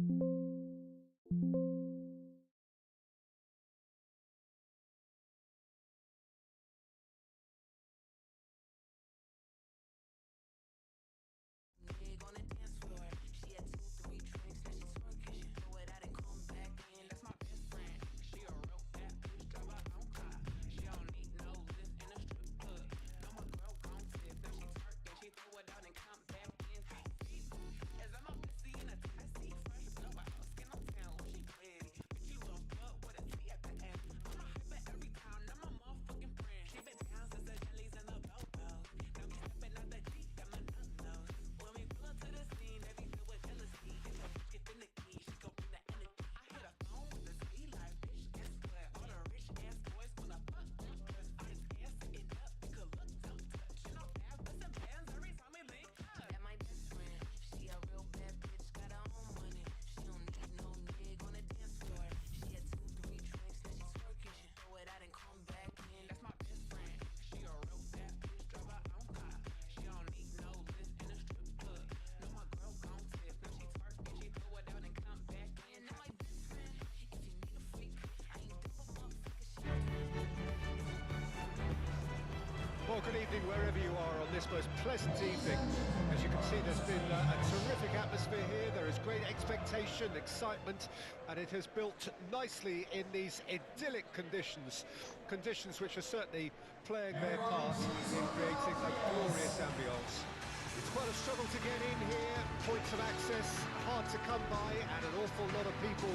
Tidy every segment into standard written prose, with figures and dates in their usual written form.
On the dance floor, she had 2, 3 drinks, now she's twerking. She throw it out and come back in. That's my best friend. She a real bad bitch, drive her own car. She don't need no lift in a strip club. No, my girl gon' tip. Now she twerking, she throw it out and come back in. As I'm a pussy in a taxi, fresh blow out, skin on town, she pretty. But she love blood with a T at the end. I'm a hyper every time, I'm a motherfucking friend. She been down since the jellies and the Bobo. Now we stepping out the Jeep, got my nose. When we pull up to the scene, they be filled with jealousy. If the bitch get finicky, she gon' bring the energy. I hit a phone with the speed like, bitch, guess what? All the rich ass boys wanna fuck. I just ass sitting up, you could look, don't touch. You know, fast bustin' bands every time we link up. That my best friend, she a real bad bitch, got her own money. She don't need no nigga on the dance floor. She had 2, 3 drinks, now she's twerking. She throw it out and come back in. That's my best friend. She a real bad bitch, drive her own car. She don't need no lift in a strip club. No, my girl gon' tip. Now she twerking, she throw it out and come back in. Now my best friend, if you need a freak, I ain't double motherfucker shit. Well, good evening wherever you are on this most pleasant evening. As you can see, there's been a terrific atmosphere here. There is great expectation, excitement, and it has built nicely in these idyllic conditions. Conditions which are certainly playing their part in creating a glorious ambience. It's quite a struggle to get in here, points of access hard to come by, and an awful lot of people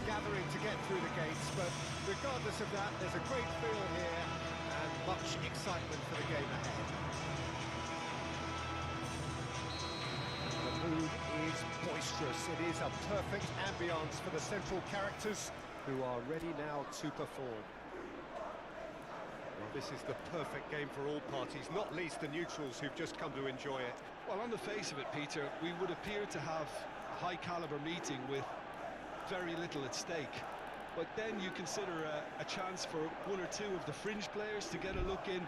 gathering to get through the gates. But regardless of that, there's a great feel here and much excitement for the game ahead. The mood is boisterous. It is a perfect ambience for the central characters who are ready now to perform. Well, this is the perfect game for all parties, not least the neutrals who've just come to enjoy it. Well, on the face of it, Peter, we would appear to have a high-caliber meeting with very little at stake. But then you consider a chance for one or two of the fringe players to get a look in,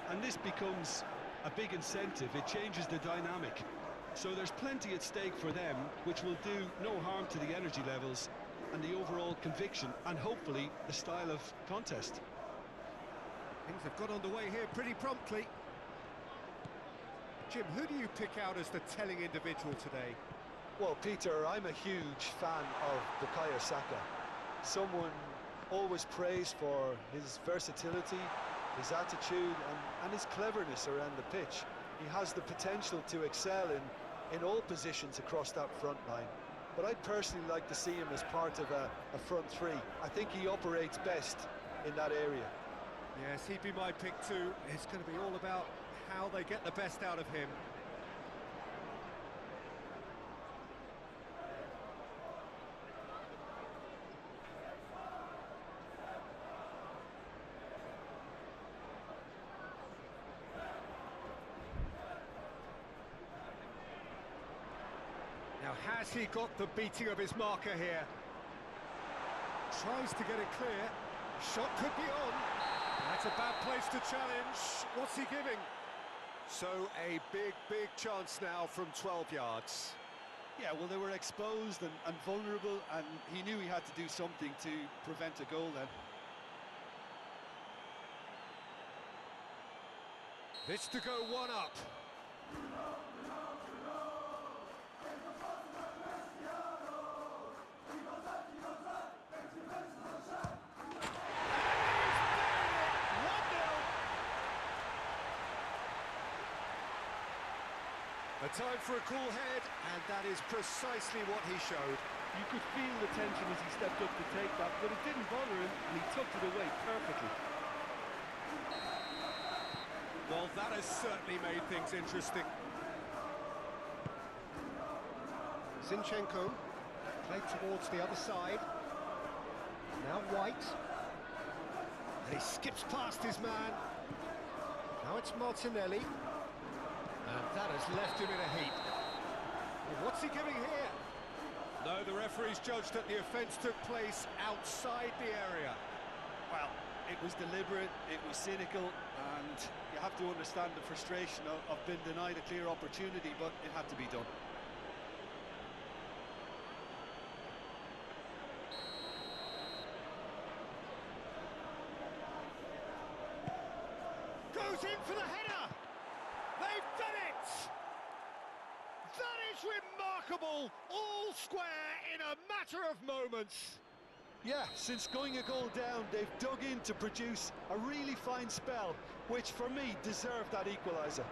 and this becomes a big incentive. It changes the dynamic. So there's plenty at stake for them, which will do no harm to the energy levels and the overall conviction, and hopefully the style of contest. Things have got underway here pretty promptly. Jim, who do you pick out as the telling individual today? Well, Peter, I'm a huge fan of Bukayo Saka. Someone always praised for his versatility, his attitude and his cleverness around the pitch. He has the potential to excel in all positions across that front line. But I'd personally like to see him as part of a front three. I think he operates best in that area. Yes, he'd be my pick too. It's going to be all about how they get the best out of him. Now, has he got the beating of his marker here? Tries to get it clear. Shot could be on. That's a bad place to challenge. What's he giving? So a big chance now from 12 yards. Yeah, well, they were exposed and vulnerable, and he knew he had to do something to prevent a goal then. This to go one up. A time for a cool head, and that is precisely what he showed. You could feel the tension as he stepped up to take that, but it didn't bother him, and he tucked it away perfectly. Well, that has certainly made things interesting. Zinchenko played towards the other side. Now White. And he skips past his man. Now it's Martinelli. And that has left him in a heap. Well, what's he giving here? No, the referee's judged that the offence took place outside the area. Well, it was deliberate, it was cynical, and you have to understand the frustration of being denied a clear opportunity, but it had to be done. Remarkable, all square in a matter of moments. Yeah, since going a goal down, they've dug in to produce a really fine spell, which for me deserved that equaliser.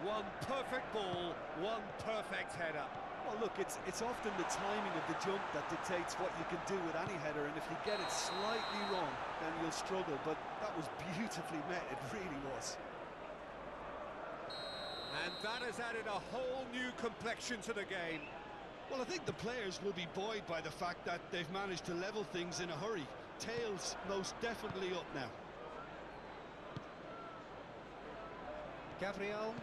One perfect ball, one perfect header. Well, look, it's often the timing of the jump that dictates what you can do with any header, and if you get it slightly wrong, then you'll struggle, but that was beautifully met, it really was. And that has added a whole new complexion to the game. Well, I think the players will be buoyed by the fact that they've managed to level things in a hurry. Tails most definitely up now. Gabriel.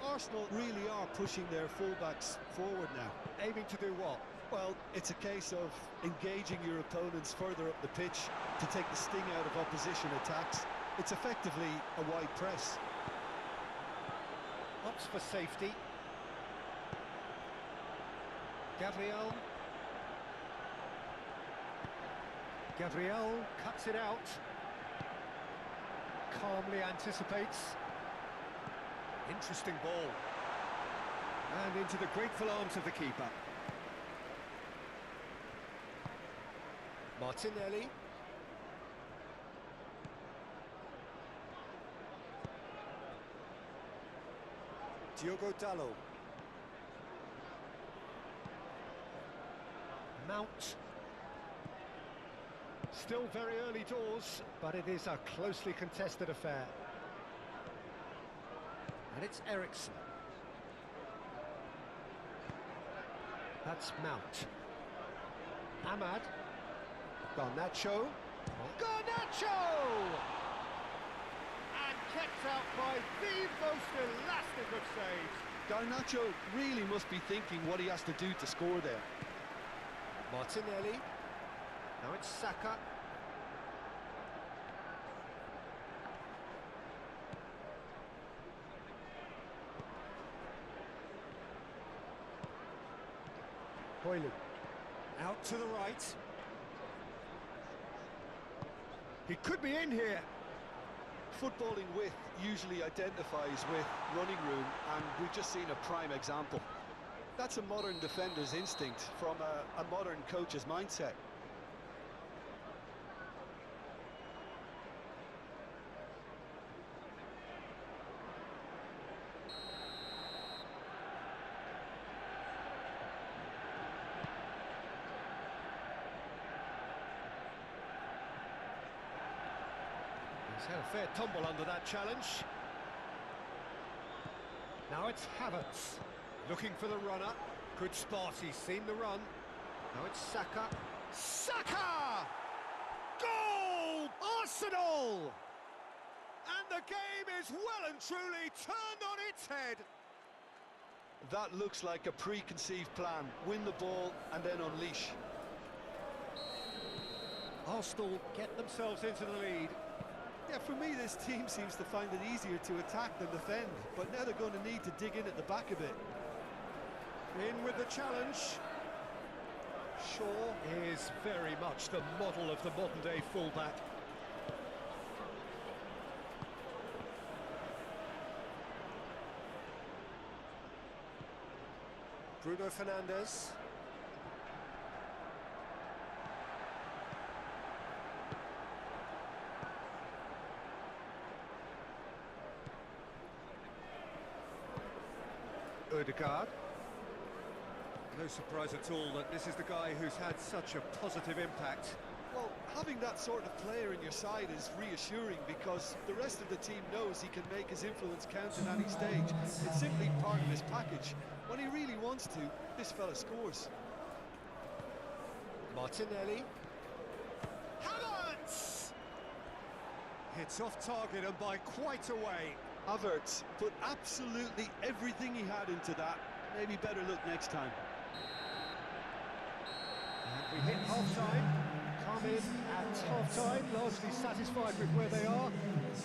Arsenal really are pushing their fullbacks forward now. Aiming to do what? Well, it's a case of engaging your opponents further up the pitch to take the sting out of opposition attacks. It's effectively a wide press. Opts for safety. Gabriel. Gabriel cuts it out. Calmly anticipates. Interesting ball. And into the grateful arms of the keeper. Martinelli. Diogo Dalot. Mount. Still very early doors, but it is a closely contested affair. And it's Ericsson. That's Mount. Ahmad. Garnacho. Garnacho! And kept out by the most elastic of saves. Garnacho really must be thinking what he has to do to score there. Martinelli. Now it's Saka. Hoyland. Out to the right. He could be in here. Footballing width usually identifies with running room, and we've just seen a prime example. That's a modern defender's instinct from a modern coach's mindset. He's had a fair tumble under that challenge. Now it's Havertz. Looking for the runner. Good spot, he's seen the run. Now it's Saka. Saka! Goal! Arsenal! And the game is well and truly turned on its head. That looks like a preconceived plan. Win the ball and then unleash. Arsenal get themselves into the lead. Yeah, for me, this team seems to find it easier to attack than defend, but now they're going to need to dig in at the back a bit. In with the challenge. Shaw is very much the model of the modern-day fullback. Bruno Fernandes. Odegaard. No surprise at all that this is the guy who's had such a positive impact. Well, having that sort of player in your side is reassuring because the rest of the team knows he can make his influence count at any stage. It's simply part of his package. When he really wants to, this fella scores. Martinelli. Havertz! Hits off target and by quite a way. Havertz put absolutely everything he had into that. Maybe better look next time. And we hit half-time. Come in at half-time, largely satisfied with where they are.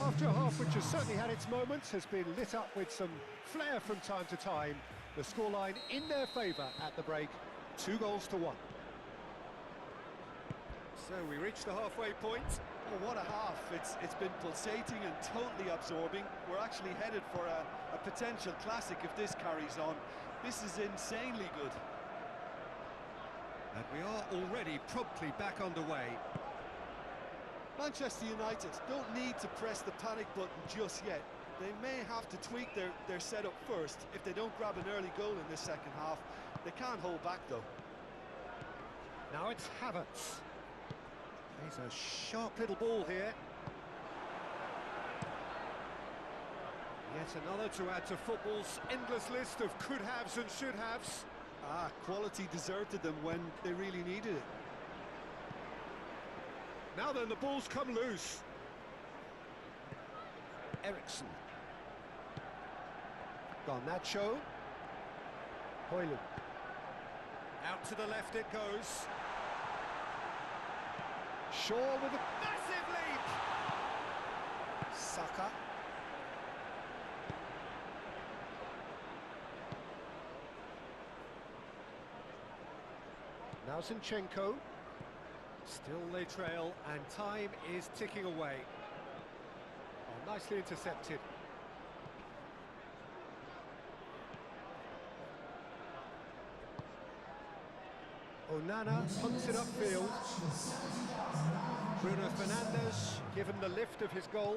After a half which has certainly had its moments, has been lit up with some flair from time to time. The scoreline in their favour at the break, 2-1. So we reach the halfway point. Oh, what a half. It's been pulsating and totally absorbing. We're actually headed for a potential classic if this carries on. This is insanely good. And we are already promptly back underway. Manchester United don't need to press the panic button just yet. They may have to tweak their setup first. If they don't grab an early goal in this second half, they can't hold back though. Now it's Havertz. He's a sharp little ball here. Yet another to add to football's endless list of could-haves and should-haves. Ah, quality deserted them when they really needed it. Now then, the ball's come loose. Ericsson. Garnacho. Højlund. Out to the left it goes. Shaw with a massive leap. Saka. Now Zinchenko. Still they trail, and time is ticking away. Oh, nicely intercepted. Onana hunts it upfield. Bruno Fernandes given the lift of his goal.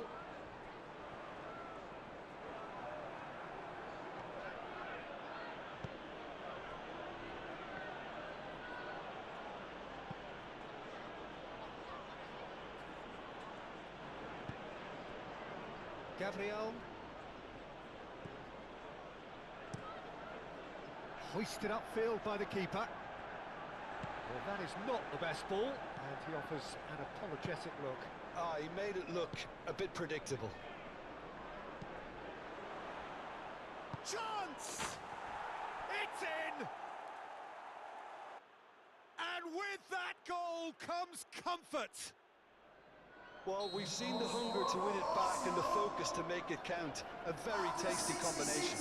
Gabriel. Hoisted upfield by the keeper. Well, that is not the best ball, and he offers an apologetic look. Ah, he made it look a bit predictable. Chance! It's in! And with that goal comes comfort. Well, we've seen the hunger to win it back and the focus to make it count. A very tasty combination.